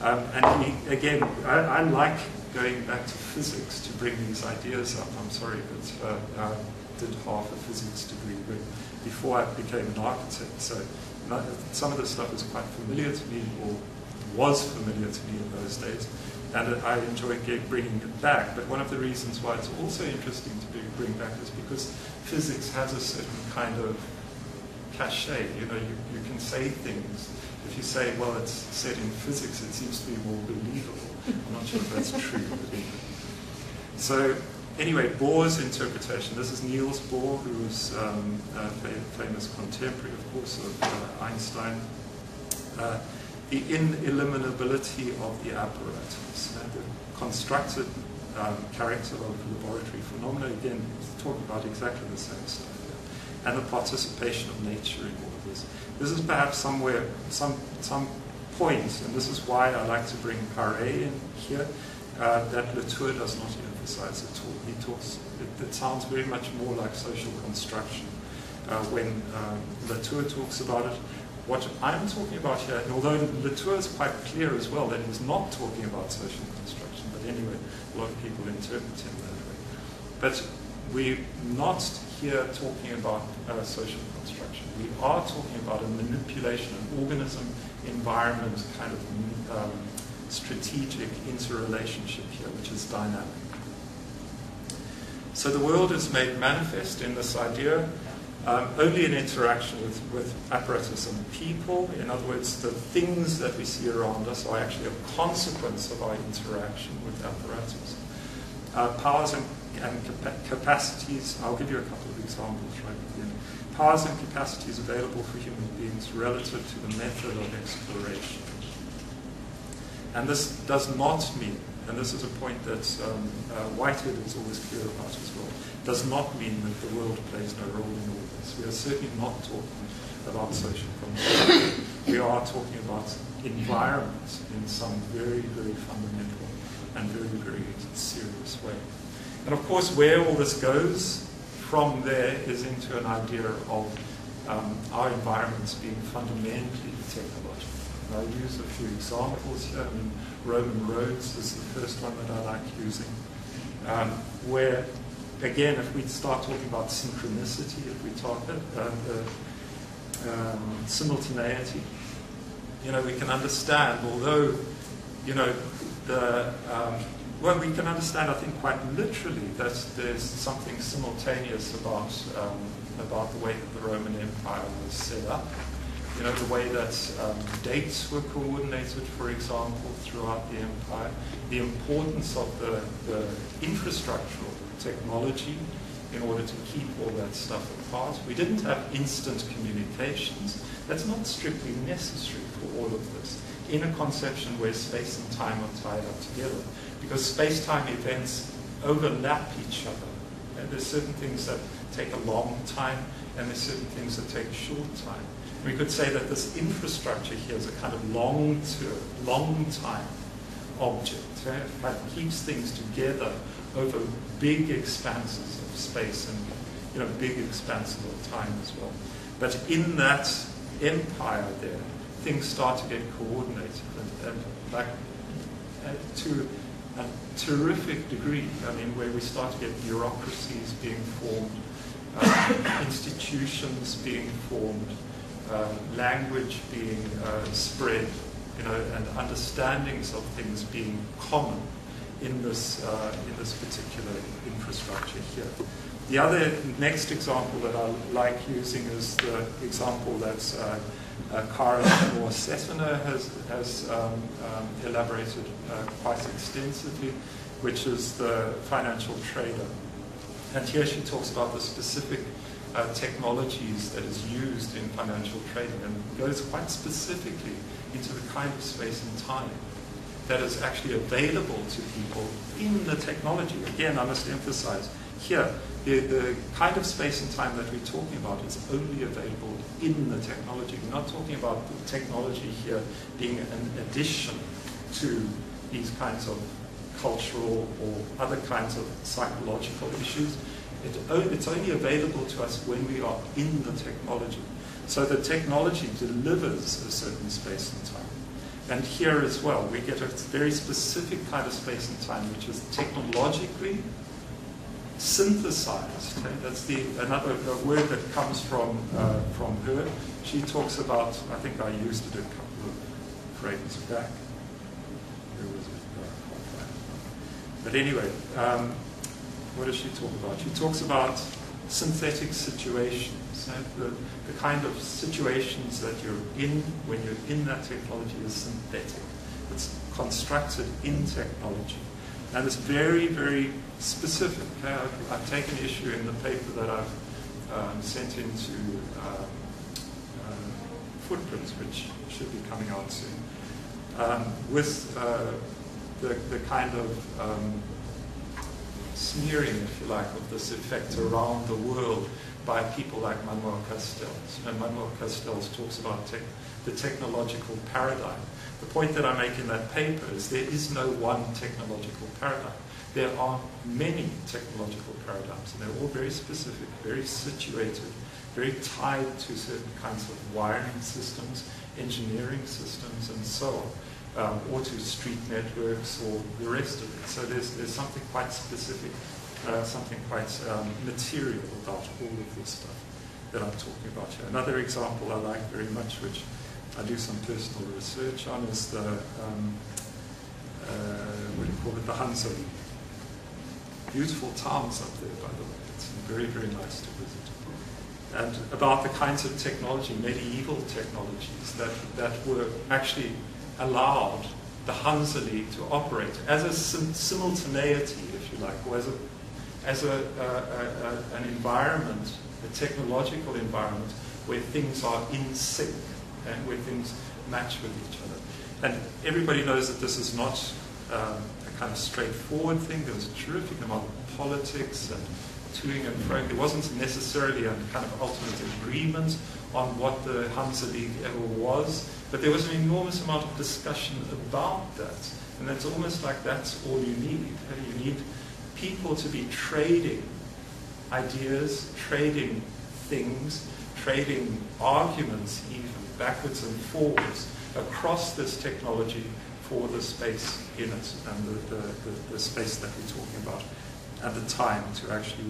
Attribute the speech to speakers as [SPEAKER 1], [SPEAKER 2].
[SPEAKER 1] And again, I like going back to physics to bring these ideas up. I'm sorry, but I did half a physics degree before I became an architect. So some of this stuff is quite familiar to me, or was familiar to me in those days. And I enjoy bringing it back. But one of the reasons why it's also interesting to bring back is because physics has a certain kind of cachet. You know, you can say things. If you say, well, it's said in physics, it seems to be more believable. I'm not sure if that's true. So anyway, Bohr's interpretation. This is Niels Bohr, who was a famous contemporary, of course, of Einstein. The ineliminability of the apparatus, the constructed character of laboratory phenomena. Again, he's talking about exactly the same stuff here. And the participation of nature in all of this. This is perhaps somewhere, some point, and this is why I like to bring Paré in here, that Latour does not emphasize at all. He talks, it sounds very much more like social construction when Latour talks about it. What I'm talking about here, and although Latour is quite clear as well that he's not talking about social construction, but anyway, a lot of people interpret him that way. But we're not here talking about social construction. We are talking about a manipulation, an organism, environment, kind of strategic interrelationship here, which is dynamic. So the world is made manifest in this idea only in interaction with apparatus and people. In other words, the things that we see around us are actually a consequence of our interaction with apparatus. Powers and capacities, I'll give you a couple of examples right at the end. Powers and capacities available for human beings relative to the method of exploration. And this does not mean, and this is a point that Whitehead is always clear about as well, does not mean that the world plays no role in all this. We are certainly not talking about social construction. We are talking about environment in some very, very fundamental and very, very serious way. And of course, where all this goes from there is into an idea of our environments being fundamentally technological. And I'll use a few examples here. I mean, Roman roads is the first one that I like using, where, again, if we start talking about synchronicity, if we talk simultaneity, you know, we can understand, although, you know, well, we can understand, I think, quite literally that there's something simultaneous about the way that the Roman Empire was set up. You know, the way that dates were coordinated, for example, throughout the empire. The importance of the infrastructural technology in order to keep all that stuff apart. We didn't have instant communications. That's not strictly necessary for all of this in a conception where space and time are tied up together. Because space-time events overlap each other. And there's certain things that take a long time, and there's certain things that take a short time. We could say that this infrastructure here is a kind of long time object. It keeps things together over big expanses of space and, you know, big expanses of time as well. But in that empire there, things start to get coordinated and like to a terrific degree. I mean, where we start to get bureaucracies being formed, institutions being formed, language being spread, you know, and understandings of things being common in this particular infrastructure here. The other next example that I like using is the example that Karen Moore-Setiner has elaborated quite extensively, which is the financial trader. And here she talks about the specific technologies that is used in financial trading, and goes quite specifically into the kind of space and time that is actually available to people in the technology. Again, I must emphasize here, the kind of space and time that we're talking about is only available in the technology. We're not talking about the technology here being an addition to these kinds of cultural or other kinds of psychological issues. It's only available to us when we are in the technology. So the technology delivers a certain space and time. And here as well, we get a very specific kind of space and time, which is technologically synthesized. Okay? That's another word that comes from her. She talks about, I think I used it a couple of frames back. Where was it? But anyway, what does she talk about? She talks about synthetic situations. The kind of situations that you're in when you're in that technology is synthetic. It's constructed in technology. And it's very, very specific. Okay? I've taken issue in the paper that I've sent into Footprints, which should be coming out soon, with the kind of smearing, if you like, of this effect around the world by people like Manuel Castells. Manuel Castells talks about the technological paradigm. The point that I make in that paper is there is no one technological paradigm. There are many technological paradigms, and they're all very specific, very situated, very tied to certain kinds of wiring systems, engineering systems, and so on, or to street networks or the rest of it. So there's something quite specific, something quite material about all of this stuff that I'm talking about here. Another example I like very much, which I do some personal research on, is the, what do you call it, the Hansa. Beautiful towns up there, by the way. It's very, very nice to visit. And about the kinds of technology, medieval technologies, that were actually allowed the Hansa League to operate as a simultaneity, if you like, or as an environment, a technological environment where things are in sync and where things match with each other. And everybody knows that this is not a kind of straightforward thing. There was a terrific amount of politics and toing and froing. There wasn't necessarily a kind of ultimate agreement on what the Hansa League ever was, but there was an enormous amount of discussion about that. And it's almost like that's all you need. You need people to be trading ideas, trading things, trading arguments even, backwards and forwards, across this technology for the space in it, and the space that we're talking about, and the time to actually